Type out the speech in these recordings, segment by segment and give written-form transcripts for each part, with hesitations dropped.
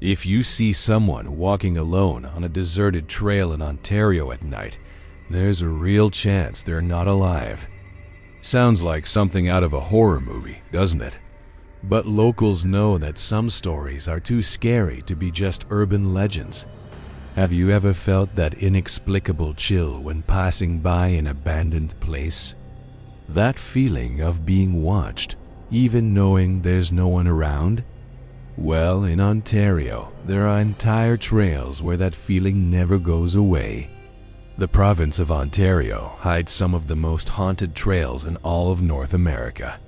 If you see someone walking alone on a deserted trail in Ontario at night, there's a real chance they're not alive. Sounds like something out of a horror movie, doesn't it? But locals know that some stories are too scary to be just urban legends. Have you ever felt that inexplicable chill when passing by an abandoned place? That feeling of being watched, even knowing there's no one around? Well, in Ontario, there are entire trails where that feeling never goes away. The province of Ontario hides some of the most haunted trails in all of North America.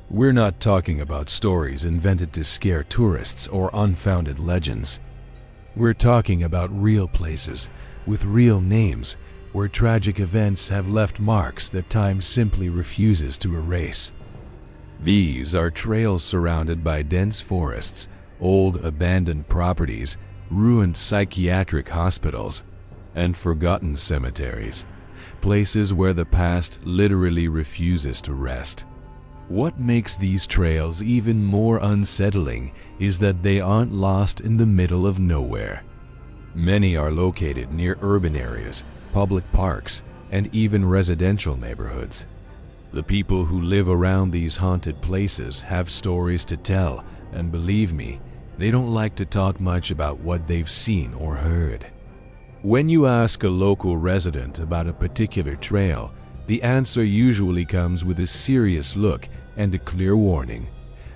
We're not talking about stories invented to scare tourists or unfounded legends. We're talking about real places with real names where tragic events have left marks that time simply refuses to erase. These are trails surrounded by dense forests, old abandoned properties, ruined psychiatric hospitals, and forgotten cemeteries, places where the past literally refuses to rest. What makes these trails even more unsettling is that they aren't lost in the middle of nowhere. Many are located near urban areas, public parks, and even residential neighborhoods. The people who live around these haunted places have stories to tell, and believe me, they don't like to talk much about what they've seen or heard. When you ask a local resident about a particular trail, the answer usually comes with a serious look and a clear warning: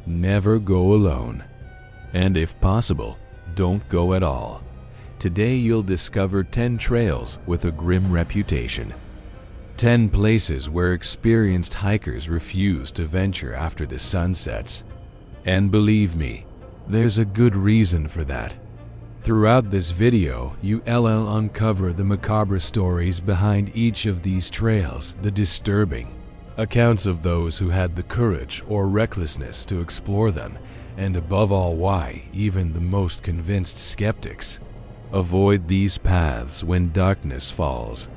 never go alone. And if possible, don't go at all. Today you'll discover 10 trails with a grim reputation. 10 places where experienced hikers refuse to venture after the sun sets. And believe me, there's a good reason for that. Throughout this video, you'll uncover the macabre stories behind each of these trails, the disturbing accounts of those who had the courage or recklessness to explore them, and above all why even the most convinced skeptics avoid these paths when darkness falls.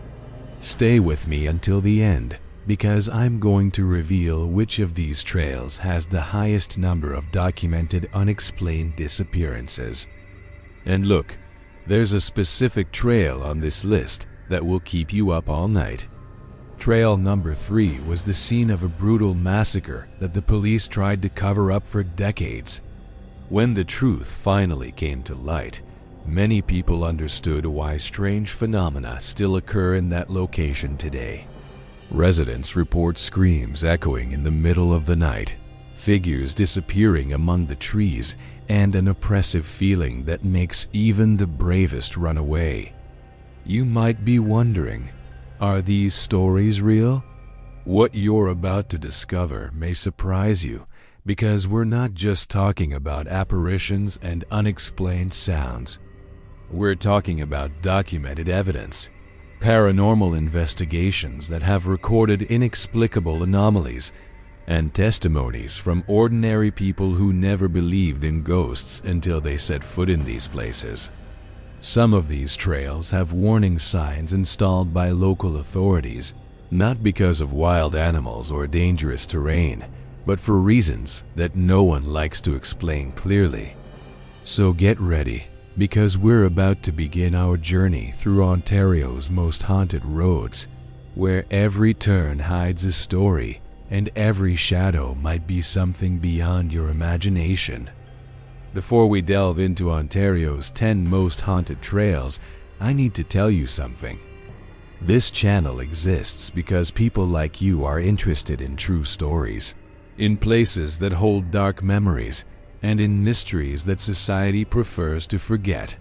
Stay with me until the end, because I'm going to reveal which of these trails has the highest number of documented unexplained disappearances. And look, there's a specific trail on this list that will keep you up all night. Trail number 3 was the scene of a brutal massacre that the police tried to cover up for decades. When the truth finally came to light, many people understood why strange phenomena still occur in that location today. Residents report screams echoing in the middle of the night, figures disappearing among the trees, and an oppressive feeling that makes even the bravest run away. You might be wondering, are these stories real? What you're about to discover may surprise you, because we're not just talking about apparitions and unexplained sounds. We're talking about documented evidence, paranormal investigations that have recorded inexplicable anomalies, and testimonies from ordinary people who never believed in ghosts until they set foot in these places. Some of these trails have warning signs installed by local authorities, not because of wild animals or dangerous terrain, but for reasons that no one likes to explain clearly. So get ready, because we're about to begin our journey through Ontario's most haunted roads, where every turn hides a story and every shadow might be something beyond your imagination. Before we delve into Ontario's 10 most haunted trails, I need to tell you something. This channel exists because people like you are interested in true stories, in places that hold dark memories, and in mysteries that society prefers to forget.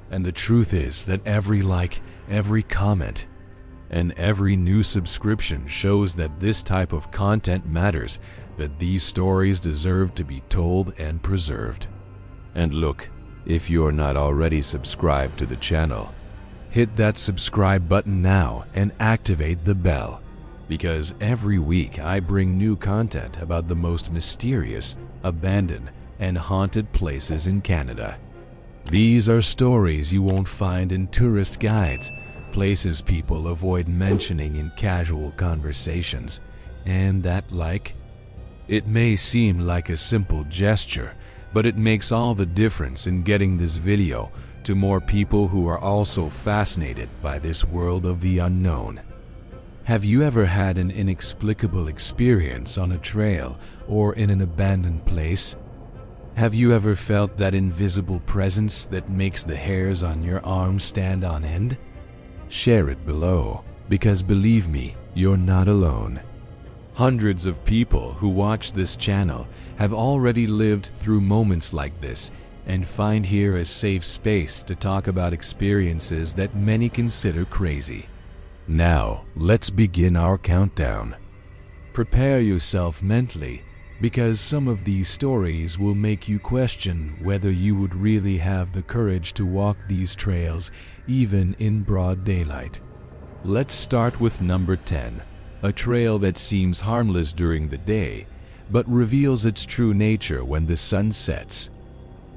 And the truth is that every like, every comment, and every new subscription shows that this type of content matters, that these stories deserve to be told and preserved. And look, if you're not already subscribed to the channel, hit that subscribe button now and activate the bell, because every week I bring new content about the most mysterious, abandoned, and haunted places in Canada. These are stories you won't find in tourist guides, places people avoid mentioning in casual conversations, and that like. It may seem like a simple gesture, but it makes all the difference in getting this video to more people who are also fascinated by this world of the unknown. Have you ever had an inexplicable experience on a trail or in an abandoned place? Have you ever felt that invisible presence that makes the hairs on your arms stand on end? Share it below, because believe me, you're not alone. Hundreds of people who watch this channel have already lived through moments like this and find here a safe space to talk about experiences that many consider crazy. Now, let's begin our countdown. Prepare yourself mentally, because some of these stories will make you question whether you would really have the courage to walk these trails even in broad daylight. Let's start with number 10, a trail that seems harmless during the day, but reveals its true nature when the sun sets.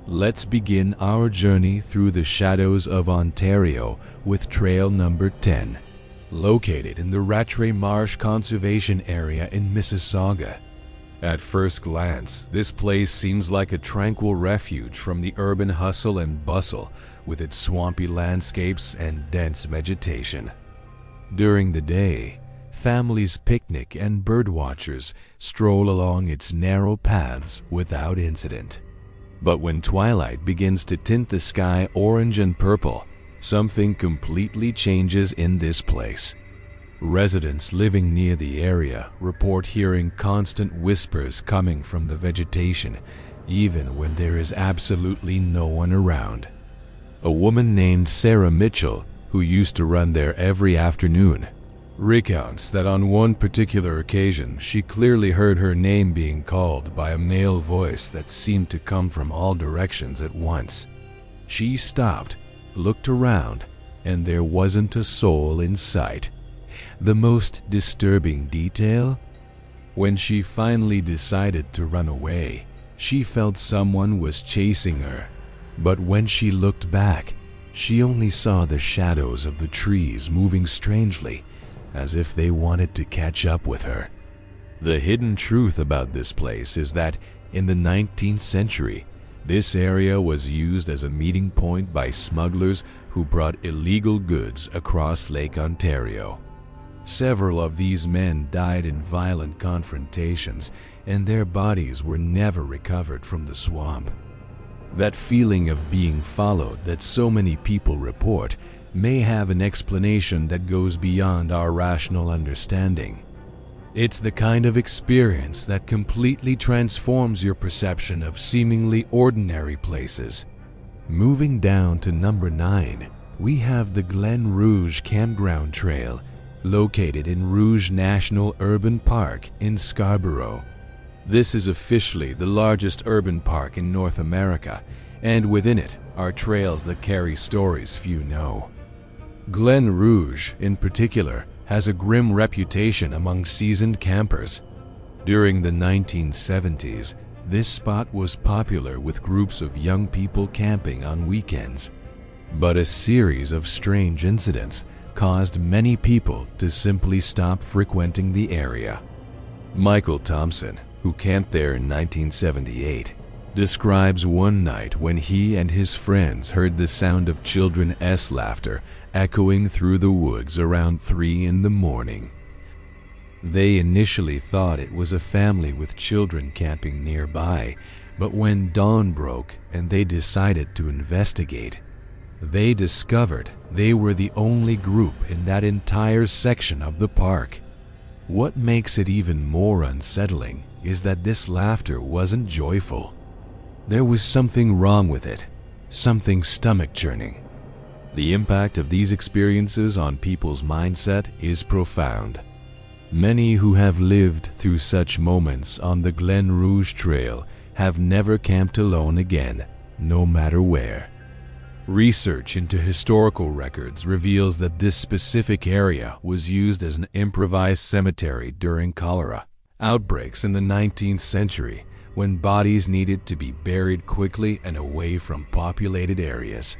Let's begin our journey through the shadows of Ontario with trail number 10, located in the Rattray Marsh Conservation Area in Mississauga. At first glance, this place seems like a tranquil refuge from the urban hustle and bustle with its swampy landscapes and dense vegetation. During the day, families picnic and birdwatchers stroll along its narrow paths without incident. But when twilight begins to tint the sky orange and purple, something completely changes in this place. Residents living near the area report hearing constant whispers coming from the vegetation, even when there is absolutely no one around. A woman named Sarah Mitchell, who used to run there every afternoon, recounts that on one particular occasion she clearly heard her name being called by a male voice that seemed to come from all directions at once. She stopped, looked around, and there wasn't a soul in sight. The most disturbing detail? When she finally decided to run away, she felt someone was chasing her. But when she looked back, she only saw the shadows of the trees moving strangely, as if they wanted to catch up with her. The hidden truth about this place is that in the 19th century, this area was used as a meeting point by smugglers who brought illegal goods across Lake Ontario. Several of these men died in violent confrontations, and their bodies were never recovered from the swamp. That feeling of being followed that so many people report may have an explanation that goes beyond our rational understanding. It's the kind of experience that completely transforms your perception of seemingly ordinary places. Moving down to number 9, we have the Glen Rouge Campground Trail, located in Rouge National Urban Park in Scarborough. This is officially the largest urban park in North America, and within it are trails that carry stories few know. Glen Rouge, in particular, has a grim reputation among seasoned campers. During the 1970s, this spot was popular with groups of young people camping on weekends. But a series of strange incidents caused many people to simply stop frequenting the area. Michael Thompson, who camped there in 1978, describes one night when he and his friends heard the sound of children's laughter echoing through the woods around 3 in the morning. They initially thought it was a family with children camping nearby, but when dawn broke and they decided to investigate, they discovered they were the only group in that entire section of the park. What makes it even more unsettling is that this laughter wasn't joyful. There was something wrong with it, something stomach-churning. The impact of these experiences on people's mindset is profound. Many who have lived through such moments on the Glen Rouge Trail have never camped alone again, no matter where. Research into historical records reveals that this specific area was used as an improvised cemetery during cholera outbreaks in the 19th century, when bodies needed to be buried quickly and away from populated areas.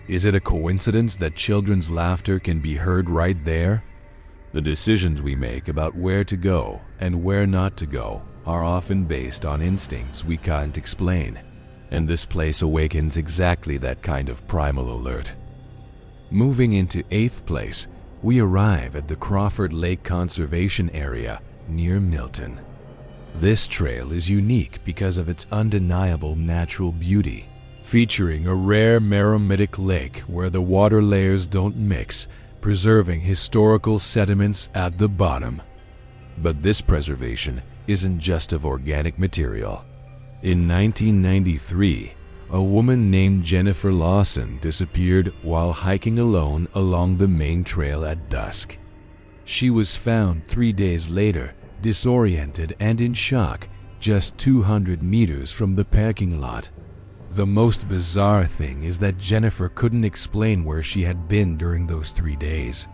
Is it a coincidence that children's laughter can be heard right there? The decisions we make about where to go and where not to go are often based on instincts we can't explain. and this place awakens exactly that kind of primal alert. Moving into 8th place, we arrive at the Crawford Lake Conservation Area near Milton. This trail is unique because of its undeniable natural beauty, featuring a rare meromictic lake where the water layers don't mix, preserving historical sediments at the bottom. But this preservation isn't just of organic material. In 1993, a woman named Jennifer Lawson disappeared while hiking alone along the main trail at dusk. She was found 3 days later, disoriented and in shock, just 200 meters from the parking lot. The most bizarre thing is that Jennifer couldn't explain where she had been during those 3 days.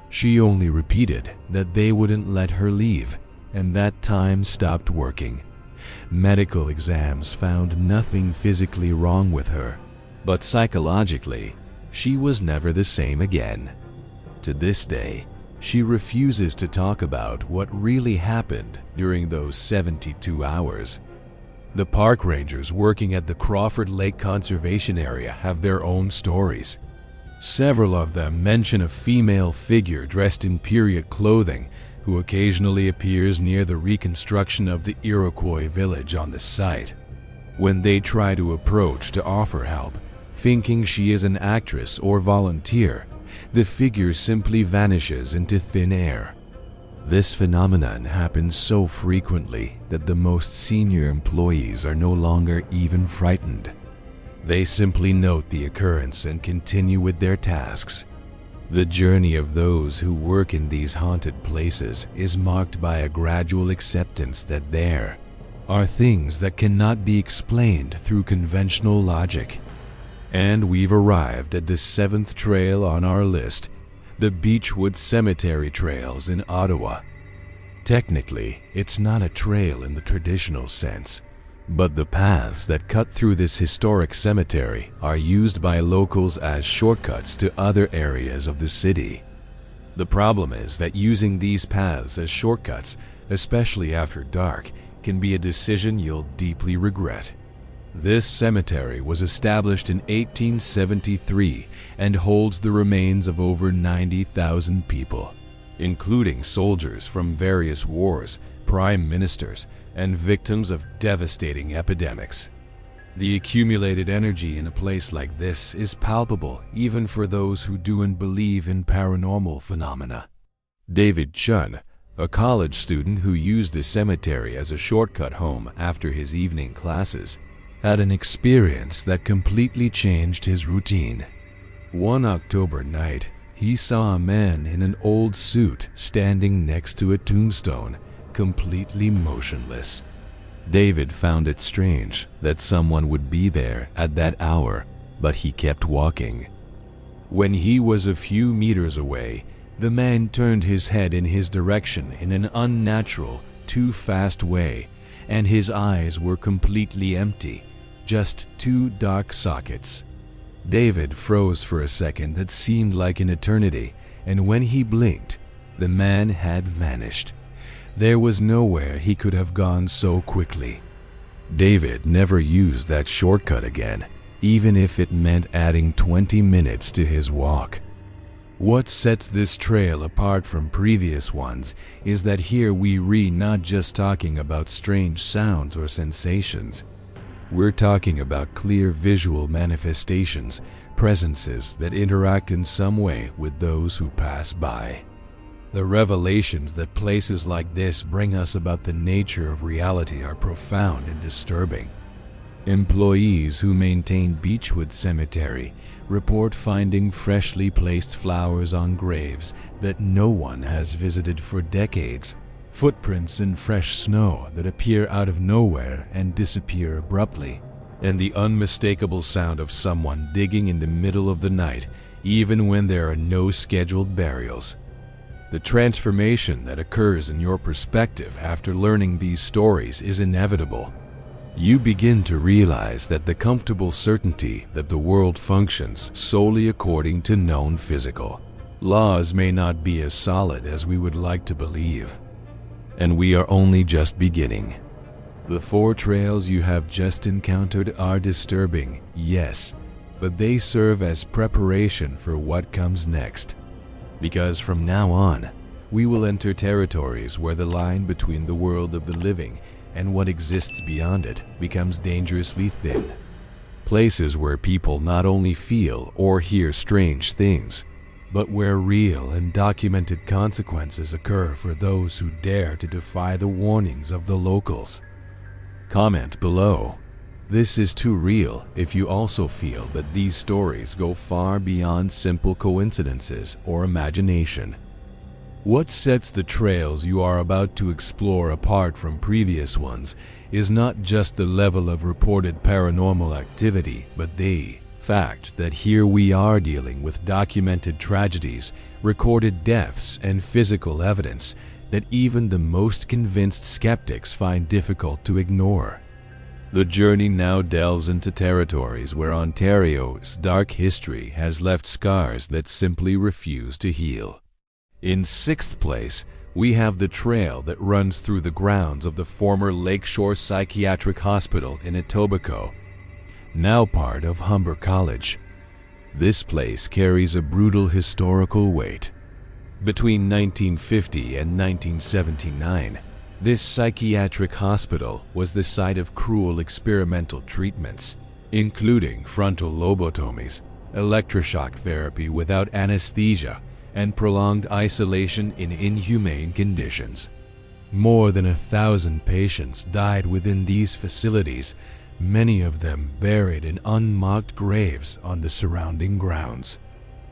She only repeated that they wouldn't let her leave, and that time stopped working. Medical exams found nothing physically wrong with her, but psychologically, she was never the same again. To this day, she refuses to talk about what really happened during those 72 hours. The park rangers working at the Crawford Lake Conservation Area have their own stories. Several of them mention a female figure dressed in period clothing who occasionally appears near the reconstruction of the Iroquois village on the site. When they try to approach to offer help, thinking she is an actress or volunteer, the figure simply vanishes into thin air. This phenomenon happens so frequently that the most senior employees are no longer even frightened. They simply note the occurrence and continue with their tasks. The journey of those who work in these haunted places is marked by a gradual acceptance that there are things that cannot be explained through conventional logic. And we've arrived at the 7th trail on our list, the Beechwood Cemetery trails in Ottawa. Technically, it's not a trail in the traditional sense, but the paths that cut through this historic cemetery are used by locals as shortcuts to other areas of the city. The problem is that using these paths as shortcuts, especially after dark, can be a decision you'll deeply regret. This cemetery was established in 1873 and holds the remains of over 90,000 people, including soldiers from various wars, prime ministers, and victims of devastating epidemics. The accumulated energy in a place like this is palpable even for those who do and believe in paranormal phenomena. David Chun, a college student who used the cemetery as a shortcut home after his evening classes, had an experience that completely changed his routine. One October night, he saw a man in an old suit standing next to a tombstone, completely motionless. David found it strange that someone would be there at that hour, but he kept walking. When he was a few meters away, the man turned his head in his direction in an unnatural, too fast way, and his eyes were completely empty, just 2 dark sockets. David froze for a second that seemed like an eternity, and when he blinked, the man had vanished. There was nowhere he could have gone so quickly. David never used that shortcut again, even if it meant adding 20 minutes to his walk. What sets this trail apart from previous ones is that here we're not just talking about strange sounds or sensations. We're talking about clear visual manifestations, presences that interact in some way with those who pass by. The revelations that places like this bring us about the nature of reality are profound and disturbing. Employees who maintain Beechwood Cemetery report finding freshly placed flowers on graves that no one has visited for decades, footprints in fresh snow that appear out of nowhere and disappear abruptly, and the unmistakable sound of someone digging in the middle of the night, even when there are no scheduled burials. The transformation that occurs in your perspective after learning these stories is inevitable. You begin to realize that the comfortable certainty that the world functions solely according to known physical laws may not be as solid as we would like to believe. And we are only just beginning. The 4 trails you have just encountered are disturbing, yes, but they serve as preparation for what comes next. Because from now on, we will enter territories where the line between the world of the living and what exists beyond it becomes dangerously thin. Places where people not only feel or hear strange things, but where real and documented consequences occur for those who dare to defy the warnings of the locals. Comment below. This is too real if you also feel that these stories go far beyond simple coincidences or imagination. What sets the trails you are about to explore apart from previous ones is not just the level of reported paranormal activity, but the fact that here we are dealing with documented tragedies, recorded deaths, and physical evidence that even the most convinced skeptics find difficult to ignore. The journey now delves into territories where Ontario's dark history has left scars that simply refuse to heal. In 6th place, we have the trail that runs through the grounds of the former Lakeshore Psychiatric Hospital in Etobicoke, now part of Humber College. This place carries a brutal historical weight. Between 1950 and 1979, this psychiatric hospital was the site of cruel experimental treatments, including frontal lobotomies, electroshock therapy without anesthesia, and prolonged isolation in inhumane conditions. More than 1,000 patients died within these facilities, many of them buried in unmarked graves on the surrounding grounds.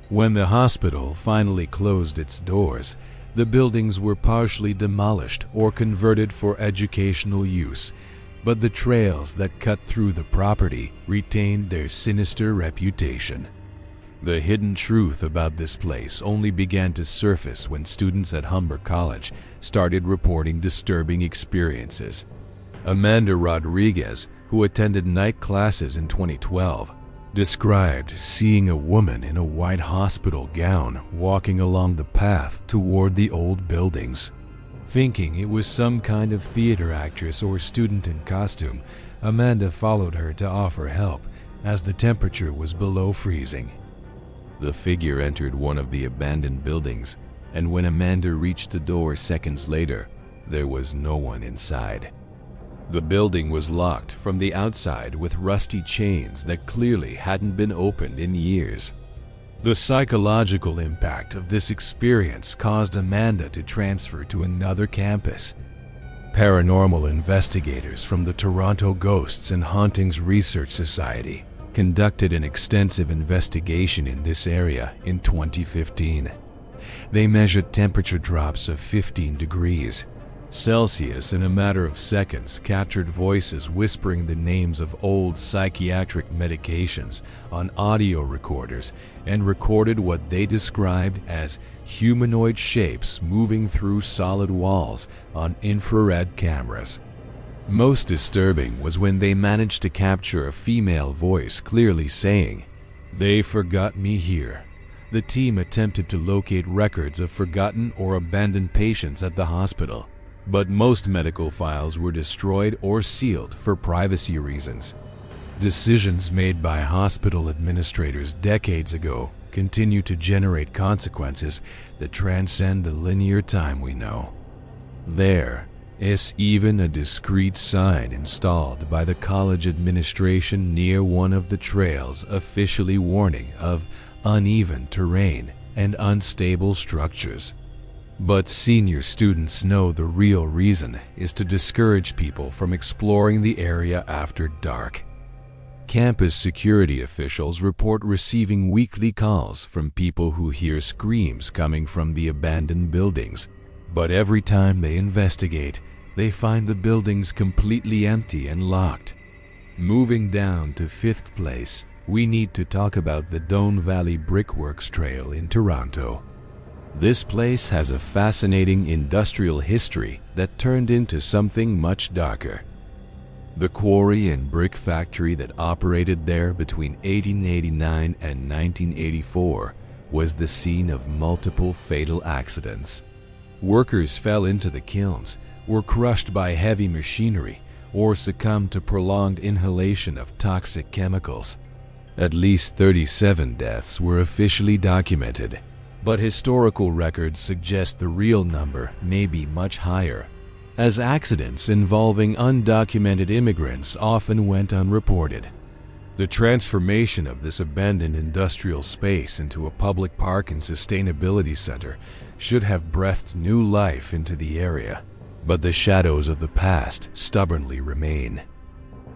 When the hospital finally closed its doors, the buildings were partially demolished or converted for educational use, but the trails that cut through the property retained their sinister reputation. The hidden truth about this place only began to surface when students at Humber College started reporting disturbing experiences. Amanda Rodriguez, who attended night classes in 2012, described seeing a woman in a white hospital gown walking along the path toward the old buildings. Thinking it was some kind of theater actress or student in costume, Amanda followed her to offer help, as the temperature was below freezing. The figure entered one of the abandoned buildings, and when Amanda reached the door seconds later, there was no one inside. The building was locked from the outside with rusty chains that clearly hadn't been opened in years. The psychological impact of this experience caused Amanda to transfer to another campus. Paranormal investigators from the Toronto Ghosts and Hauntings Research Society conducted an extensive investigation in this area in 2015. They measured temperature drops of 15 degrees Celsius in a matter of seconds, captured voices whispering the names of old psychiatric medications on audio recorders, and recorded what they described as humanoid shapes moving through solid walls on infrared cameras. Most disturbing was when they managed to capture a female voice clearly saying, "They forgot me here." The team attempted to locate records of forgotten or abandoned patients at the hospital, but most medical files were destroyed or sealed for privacy reasons. Decisions made by hospital administrators decades ago continue to generate consequences that transcend the linear time we know. There is even a discreet sign installed by the college administration near one of the trails, officially warning of uneven terrain and unstable structures. But senior students know the real reason is to discourage people from exploring the area after dark. Campus security officials report receiving weekly calls from people who hear screams coming from the abandoned buildings, but every time they investigate, they find the buildings completely empty and locked. Moving down to 5th place, we need to talk about the Don Valley Brickworks Trail in Toronto. This place has a fascinating industrial history that turned into something much darker. The quarry and brick factory that operated there between 1889 and 1984 was the scene of multiple fatal accidents. Workers fell into the kilns, were crushed by heavy machinery, or succumbed to prolonged inhalation of toxic chemicals. At least 37 deaths were officially documented, but historical records suggest the real number may be much higher, as accidents involving undocumented immigrants often went unreported. The transformation of this abandoned industrial space into a public park and sustainability center should have breathed new life into the area, but the shadows of the past stubbornly remain.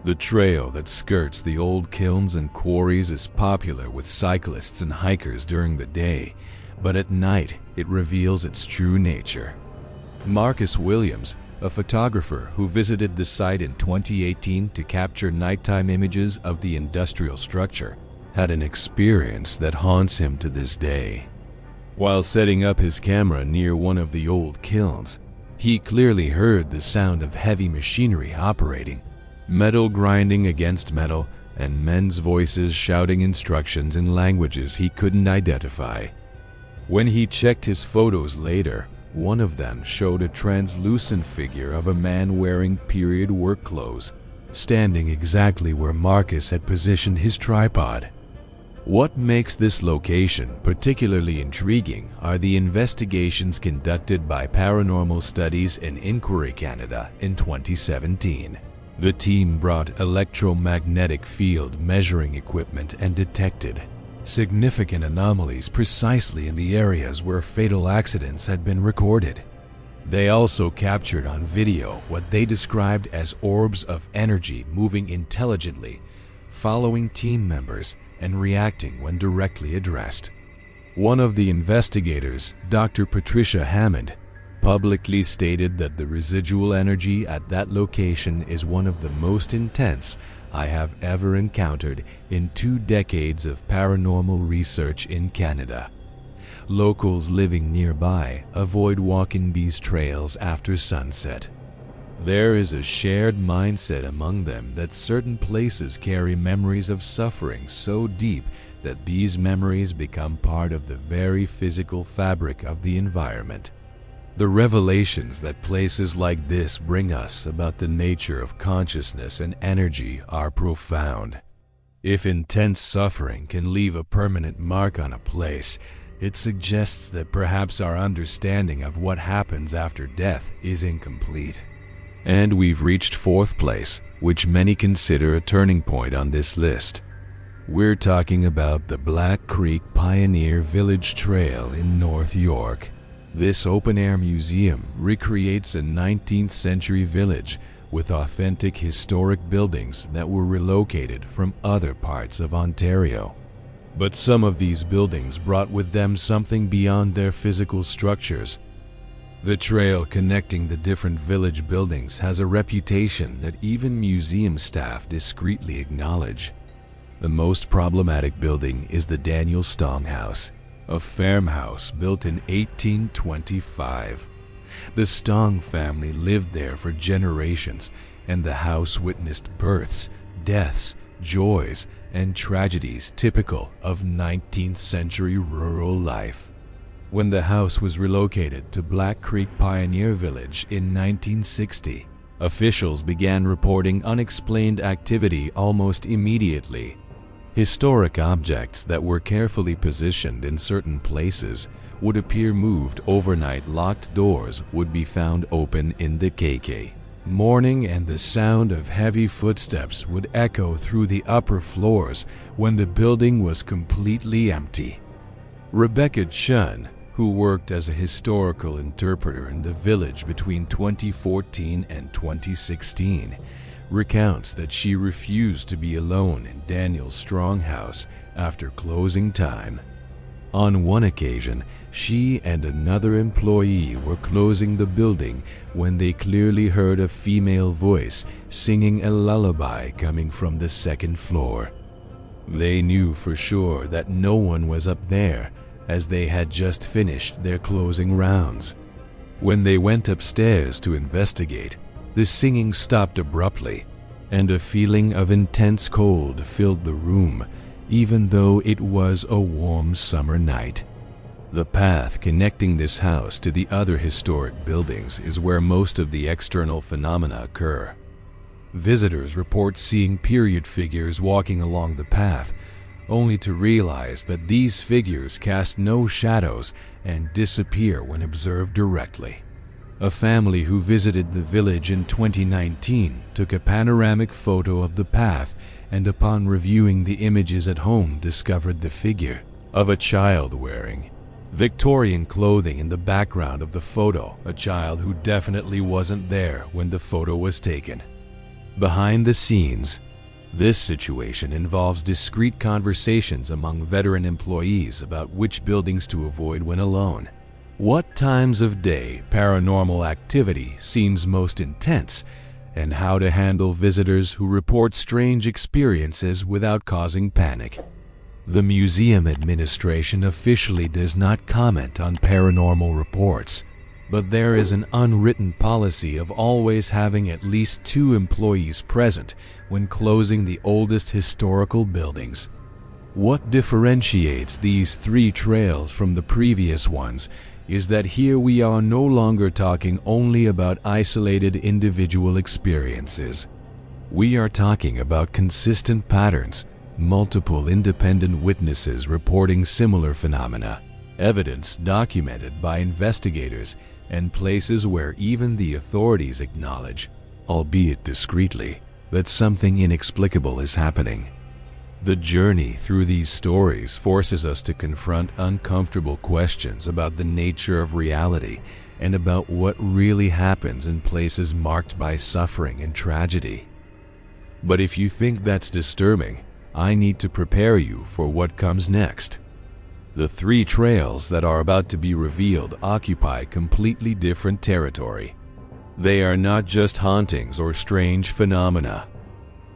The trail that skirts the old kilns and quarries is popular with cyclists and hikers during the day, but at night it reveals its true nature. Marcus Williams, a photographer who visited the site in 2018 to capture nighttime images of the industrial structure, had an experience that haunts him to this day. While setting up his camera near one of the old kilns, he clearly heard the sound of heavy machinery operating, metal grinding against metal, and men's voices shouting instructions in languages he couldn't identify. When he checked his photos later, one of them showed a translucent figure of a man wearing period work clothes, standing exactly where Marcus had positioned his tripod. What makes this location particularly intriguing are the investigations conducted by Paranormal Studies and Inquiry Canada in 2017. The team brought electromagnetic field measuring equipment and detected significant anomalies precisely in the areas where fatal accidents had been recorded. They also captured on video what they described as orbs of energy moving intelligently, following team members and reacting when directly addressed. One of the investigators, Dr. Patricia Hammond, publicly stated that the residual energy at that location is one of the most intense I have ever encountered in 2 decades of paranormal research in Canada. Locals living nearby avoid walking these trails after sunset. There is a shared mindset among them that certain places carry memories of suffering so deep that these memories become part of the very physical fabric of the environment. The revelations that places like this bring us about the nature of consciousness and energy are profound. If intense suffering can leave a permanent mark on a place, it suggests that perhaps our understanding of what happens after death is incomplete. And we've reached 4th place, which many consider a turning point on this list. We're talking about the Black Creek Pioneer Village Trail in North York. This open-air museum recreates a 19th century village with authentic historic buildings that were relocated from other parts of Ontario. But some of these buildings brought with them something beyond their physical structures. The trail connecting the different village buildings has a reputation that even museum staff discreetly acknowledge. The most problematic building is the Daniel Stong House, a farmhouse built in 1825. The Stong family lived there for generations, and the house witnessed births, deaths, joys, and tragedies typical of 19th century rural life. When the house was relocated to Black Creek Pioneer Village in 1960, officials began reporting unexplained activity almost immediately. Historic objects that were carefully positioned in certain places would appear moved overnight. Locked doors would be found open in the KK morning, and the sound of heavy footsteps would echo through the upper floors when the building was completely empty. Rebecca Chun, who worked as a historical interpreter in the village between 2014 and 2016, recounts that she refused to be alone in Daniel's Strong house after closing time. On one occasion, she and another employee were closing the building when they clearly heard a female voice singing a lullaby coming from the 2nd floor. They knew for sure that no one was up there, as they had just finished their closing rounds. When they went upstairs to investigate, the singing stopped abruptly, and a feeling of intense cold filled the room, even though it was a warm summer night. The path connecting this house to the other historic buildings is where most of the external phenomena occur. Visitors report seeing period figures walking along the path, only to realize that these figures cast no shadows and disappear when observed directly. A family who visited the village in 2019 took a panoramic photo of the path and upon reviewing the images at home discovered the figure of a child wearing Victorian clothing in the background of the photo, a child who definitely wasn't there when the photo was taken. Behind the scenes, this situation involves discreet conversations among veteran employees about which buildings to avoid when alone, what times of day paranormal activity seems most intense, and how to handle visitors who report strange experiences without causing panic. The museum administration officially does not comment on paranormal reports, but there is an unwritten policy of always having at least 2 employees present when closing the oldest historical buildings. What differentiates these 3 trails from the previous ones is that here we are no longer talking only about isolated individual experiences. We are talking about consistent patterns, multiple independent witnesses reporting similar phenomena, evidence documented by investigators, and places where even the authorities acknowledge, albeit discreetly, that something inexplicable is happening. The journey through these stories forces us to confront uncomfortable questions about the nature of reality and about what really happens in places marked by suffering and tragedy. But if you think that's disturbing, I need to prepare you for what comes next. The 3 trails that are about to be revealed occupy completely different territory. They are not just hauntings or strange phenomena.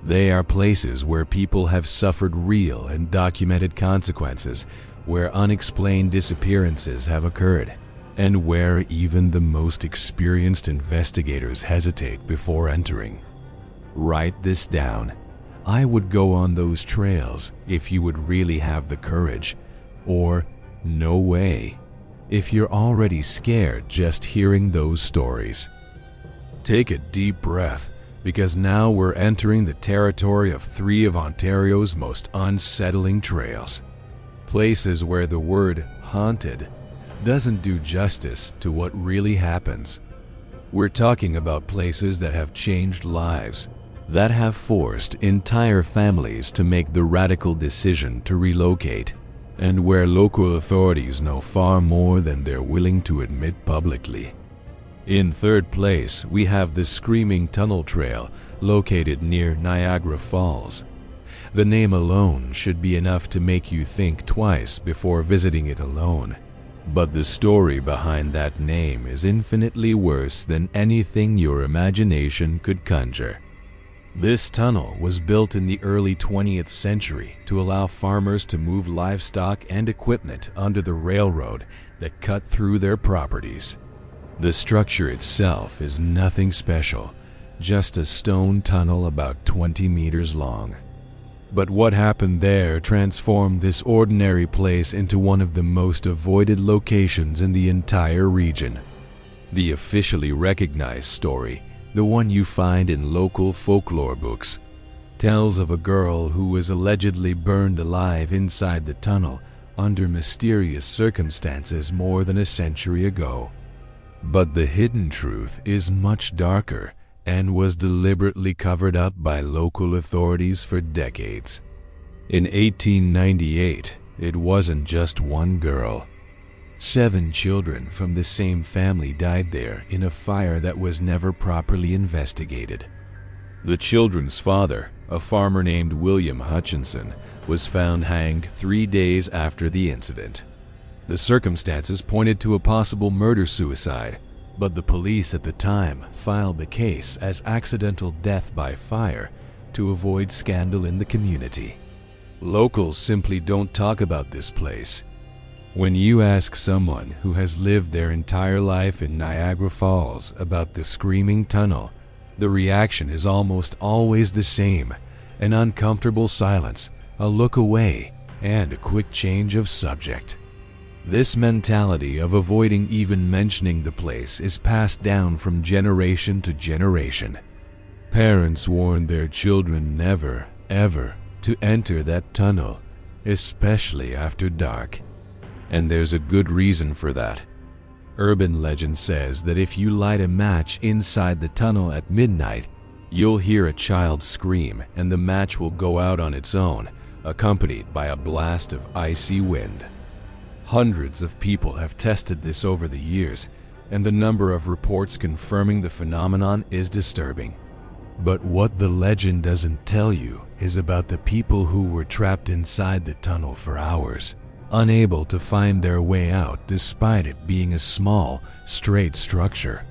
They are places where people have suffered real and documented consequences, where unexplained disappearances have occurred, and where even the most experienced investigators hesitate before entering. Write this down. I would go on those trails if you would really have the courage, or no way, if you're already scared just hearing those stories. Take a deep breath, because now we're entering the territory of 3 of Ontario's most unsettling trails. Places where the word haunted doesn't do justice to what really happens. We're talking about places that have changed lives, that have forced entire families to make the radical decision to relocate, and where local authorities know far more than they're willing to admit publicly. In 3rd place, we have the Screaming Tunnel Trail, located near Niagara Falls. The name alone should be enough to make you think twice before visiting it alone. But the story behind that name is infinitely worse than anything your imagination could conjure. This tunnel was built in the early 20th century to allow farmers to move livestock and equipment under the railroad that cut through their properties. The structure itself is nothing special, just a stone tunnel about 20 meters long. But what happened there transformed this ordinary place into one of the most avoided locations in the entire region. The officially recognized story, the one you find in local folklore books, tells of a girl who was allegedly burned alive inside the tunnel under mysterious circumstances more than a century ago. But the hidden truth is much darker and was deliberately covered up by local authorities for decades. In 1898, it wasn't just one girl. 7 children from the same family died there in a fire that was never properly investigated. The children's father, a farmer named William Hutchinson, was found hanged 3 days after the incident. The circumstances pointed to a possible murder-suicide, but the police at the time filed the case as accidental death by fire to avoid scandal in the community. Locals simply don't talk about this place. When you ask someone who has lived their entire life in Niagara Falls about the Screaming Tunnel, the reaction is almost always the same: an uncomfortable silence, a look away, and a quick change of subject. This mentality of avoiding even mentioning the place is passed down from generation to generation. Parents warn their children never, ever to enter that tunnel, especially after dark. And there's a good reason for that. Urban legend says that if you light a match inside the tunnel at midnight, you'll hear a child scream and the match will go out on its own, accompanied by a blast of icy wind. Hundreds of people have tested this over the years, and the number of reports confirming the phenomenon is disturbing. But what the legend doesn't tell you is about the people who were trapped inside the tunnel for hours, unable to find their way out despite it being a small, straight structure.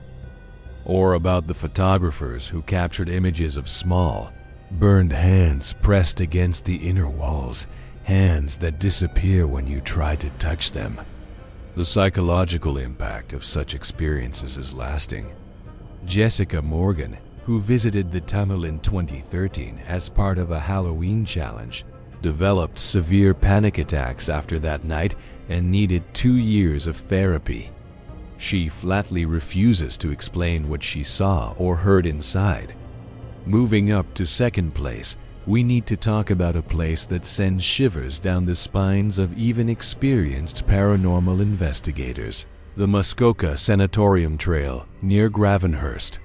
Or about the photographers who captured images of small, burned hands pressed against the inner walls, hands that disappear when you try to touch them. The psychological impact of such experiences is lasting. Jessica Morgan, who visited the tunnel in 2013 as part of a Halloween challenge, developed severe panic attacks after that night and needed 2 years of therapy. She flatly refuses to explain what she saw or heard inside. Moving up to second place, we need to talk about a place that sends shivers down the spines of even experienced paranormal investigators: the Muskoka Sanatorium Trail near Gravenhurst.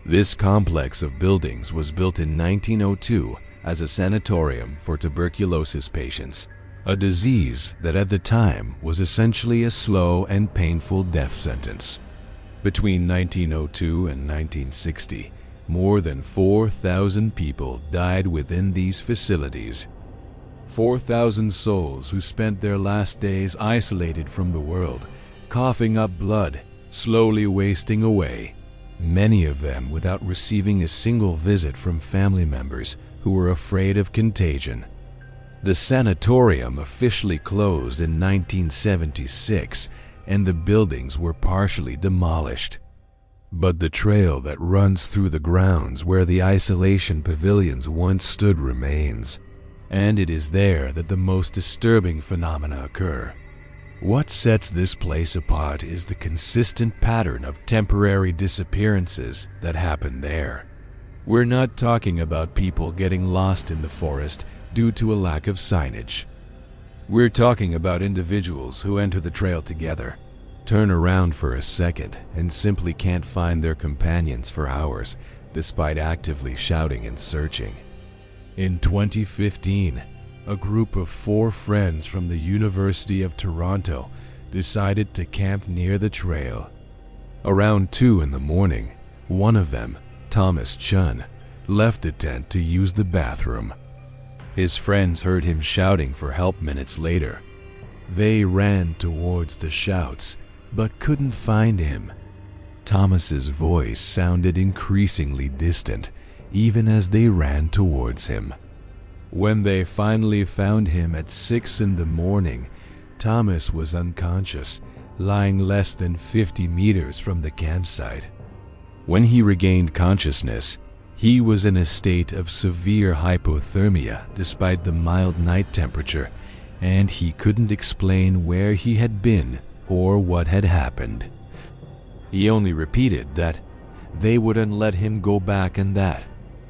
This complex of buildings was built in 1902 as a sanatorium for tuberculosis patients, a disease that at the time was essentially a slow and painful death sentence. Between 1902 and 1960, more than 4,000 people died within these facilities. 4,000 souls who spent their last days isolated from the world, coughing up blood, slowly wasting away, many of them without receiving a single visit from family members who were afraid of contagion. The sanatorium officially closed in 1976, and the buildings were partially demolished. But the trail that runs through the grounds where the isolation pavilions once stood remains, and it is there that the most disturbing phenomena occur. What sets this place apart is the consistent pattern of temporary disappearances that happen there. We're not talking about people getting lost in the forest due to a lack of signage. We're talking about individuals who enter the trail together, turn around for a second, and simply can't find their companions for hours, despite actively shouting and searching. In 2015, a group of 4 friends from the University of Toronto decided to camp near the trail. Around 2 in the morning, one of them, Thomas Chun, left the tent to use the bathroom. His friends heard him shouting for help minutes later. They ran towards the shouts, but couldn't find him. Thomas's voice sounded increasingly distant, even as they ran towards him. When they finally found him at 6 in the morning, Thomas was unconscious, lying less than 50 meters from the campsite. When he regained consciousness, he was in a state of severe hypothermia despite the mild night temperature, and he couldn't explain where he had been or what had happened. He only repeated that they wouldn't let him go back and that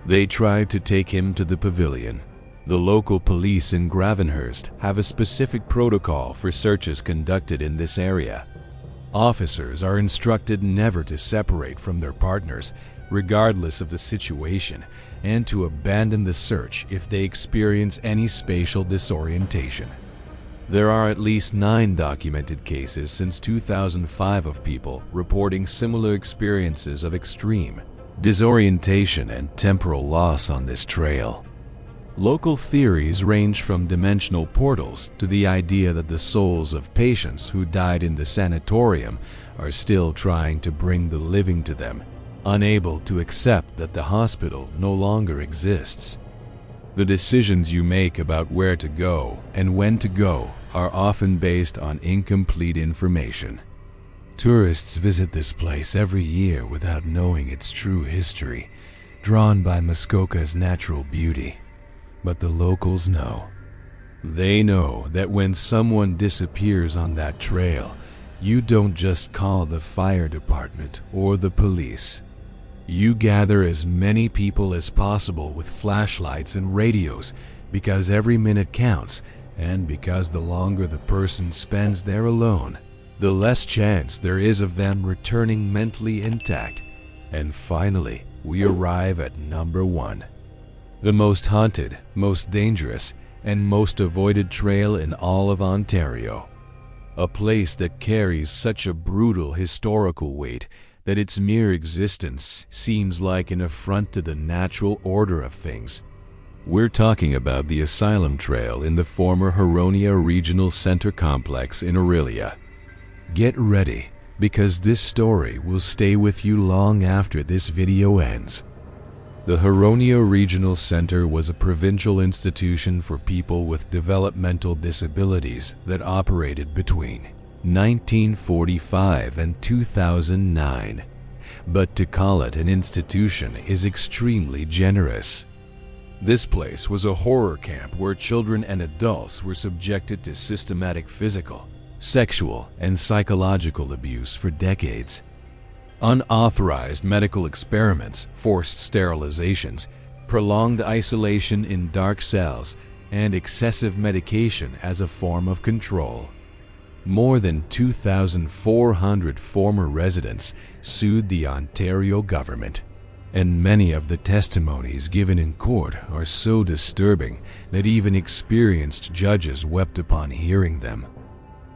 they tried to take him to the pavilion. The local police in Gravenhurst have a specific protocol for searches conducted in this area. Officers are instructed never to separate from their partners, regardless of the situation, and to abandon the search if they experience any spatial disorientation. There are at least 9 documented cases since 2005 of people reporting similar experiences of extreme disorientation and temporal loss on this trail. Local theories range from dimensional portals to the idea that the souls of patients who died in the sanatorium are still trying to bring the living to them, unable to accept that the hospital no longer exists. The decisions you make about where to go and when to go are often based on incomplete information. Tourists visit this place every year without knowing its true history, drawn by Muskoka's natural beauty. But the locals know. They know that when someone disappears on that trail, you don't just call the fire department or the police. You gather as many people as possible with flashlights and radios because every minute counts, and because the longer the person spends there alone, the less chance there is of them returning mentally intact. And finally, we arrive at number 1. The most haunted, most dangerous, and most avoided trail in all of Ontario. A place that carries such a brutal historical weight that its mere existence seems like an affront to the natural order of things. We're talking about the Asylum Trail in the former Huronia Regional Center complex in Aurelia. Get ready, because this story will stay with you long after this video ends. The Huronia Regional Center was a provincial institution for people with developmental disabilities that operated between 1945 and 2009. But to call it an institution is extremely generous. This place was a horror camp where children and adults were subjected to systematic physical, sexual, and psychological abuse for decades. Unauthorized medical experiments, forced sterilizations, prolonged isolation in dark cells, and excessive medication as a form of control. More than 2,400 former residents sued the Ontario government, and many of the testimonies given in court are so disturbing that even experienced judges wept upon hearing them.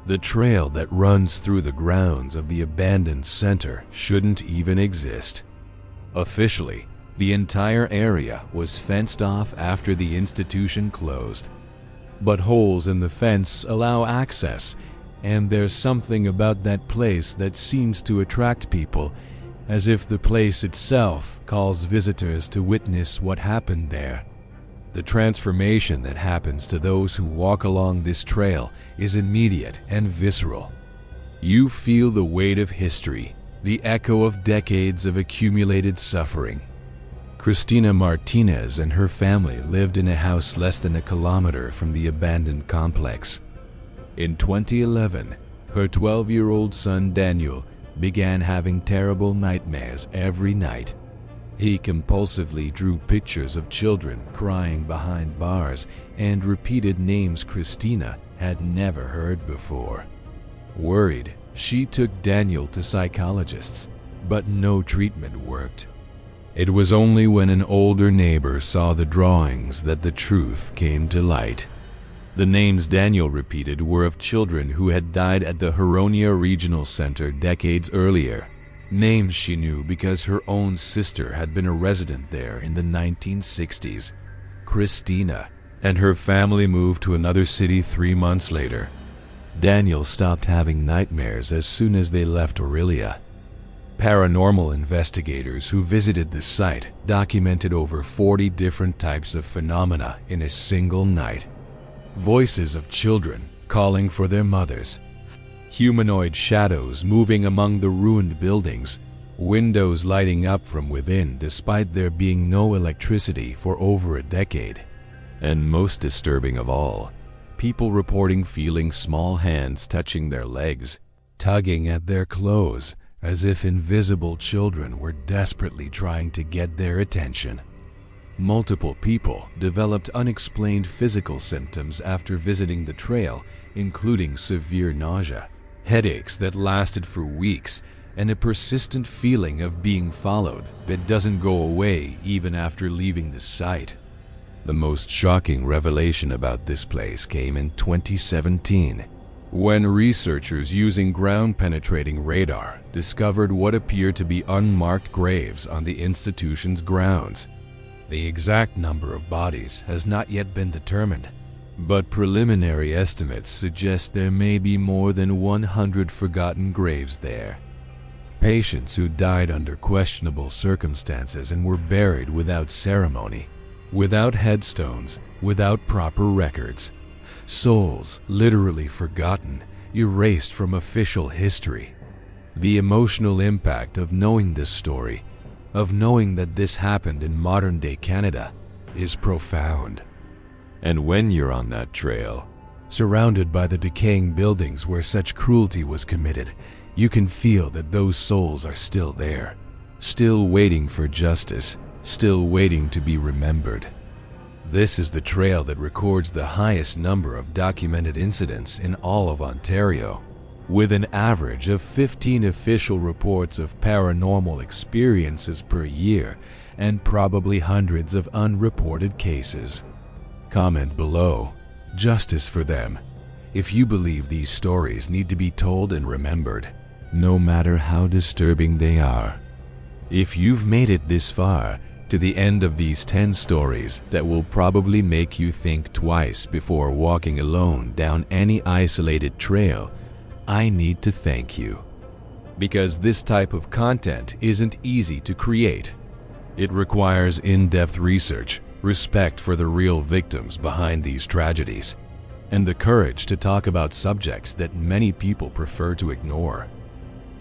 The trail that runs through the grounds of the abandoned center shouldn't even exist. Officially, the entire area was fenced off after the institution closed. But holes in the fence allow access, and there's something about that place that seems to attract people, as if the place itself calls visitors to witness what happened there. The transformation that happens to those who walk along this trail is immediate and visceral. You feel the weight of history, the echo of decades of accumulated suffering. Christina Martinez and her family lived in a house less than a kilometer from the abandoned complex. In 2011, her 12-year-old son Daniel began having terrible nightmares every night. He compulsively drew pictures of children crying behind bars and repeated names Christina had never heard before. Worried, she took Daniel to psychologists, but no treatment worked. It was only when an older neighbor saw the drawings that the truth came to light. The names Daniel repeated were of children who had died at the Huronia Regional Center decades earlier. Names she knew because her own sister had been a resident there in the 1960s. Christina and her family moved to another city 3 months later. Daniel stopped having nightmares as soon as they left Aurelia. Paranormal investigators who visited the site documented over 40 different types of phenomena in a single night. Voices of children calling for their mothers. Humanoid shadows moving among the ruined buildings, windows lighting up from within despite there being no electricity for over a decade. And most disturbing of all, people reporting feeling small hands touching their legs, tugging at their clothes, as if invisible children were desperately trying to get their attention. Multiple people developed unexplained physical symptoms after visiting the trail, including severe nausea, headaches that lasted for weeks, and a persistent feeling of being followed that doesn't go away even after leaving the site. The most shocking revelation about this place came in 2017, when researchers using ground-penetrating radar discovered what appeared to be unmarked graves on the institution's grounds. The exact number of bodies has not yet been determined, but preliminary estimates suggest there may be more than 100 forgotten graves there. Patients who died under questionable circumstances and were buried without ceremony, without headstones, without proper records. Souls literally forgotten, erased from official history. The emotional impact of knowing this story, of knowing that this happened in modern-day Canada, is profound. And when you're on that trail, surrounded by the decaying buildings where such cruelty was committed, you can feel that those souls are still there. still waiting for justice, still waiting to be remembered. This is the trail that records the highest number of documented incidents in all of Ontario, with an average of 15 official reports of paranormal experiences per year and probably hundreds of unreported cases. Comment below, justice for them, if you believe these stories need to be told and remembered, no matter how disturbing they are. If you've made it this far, to the end of these 10 stories that will probably make you think twice before walking alone down any isolated trail, I need to thank you. Because this type of content isn't easy to create. It requires in-depth research, respect for the real victims behind these tragedies, and the courage to talk about subjects that many people prefer to ignore.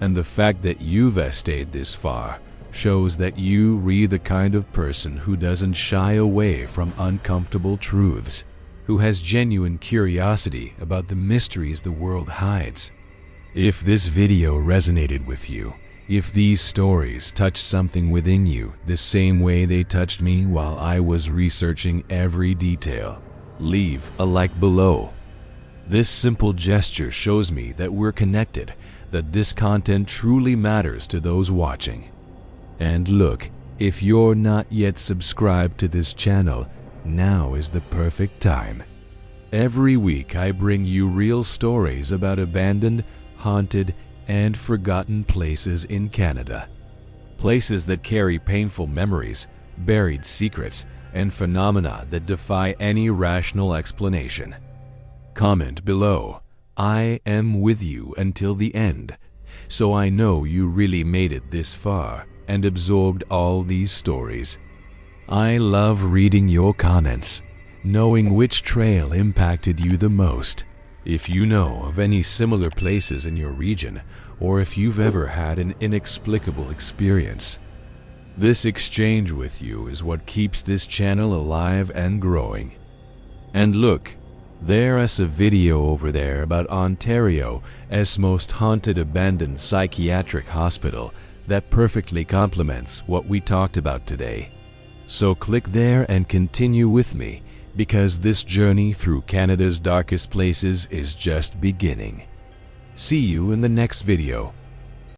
And the fact that you've stayed this far shows that you are the kind of person who doesn't shy away from uncomfortable truths, who has genuine curiosity about the mysteries the world hides. If this video resonated with you, if these stories touched something within you the same way they touched me while I was researching every detail, leave a like below. This simple gesture shows me that we're connected, that this content truly matters to those watching. And look, if you're not yet subscribed to this channel, now is the perfect time. Every week I bring you real stories about abandoned, haunted, and forgotten places in Canada. Places that carry painful memories, buried secrets, and phenomena that defy any rational explanation. Comment below, I am with you until the end, so I know you really made it this far and absorbed all these stories. I love reading your comments, knowing which trail impacted you the most. If you know of any similar places in your region, or if you've ever had an inexplicable experience, this exchange with you is what keeps this channel alive and growing. And look, there's a video over there about Ontario's most haunted abandoned psychiatric hospital that perfectly complements what we talked about today. So click there and continue with me, because this journey through Canada's darkest places is just beginning. See you in the next video.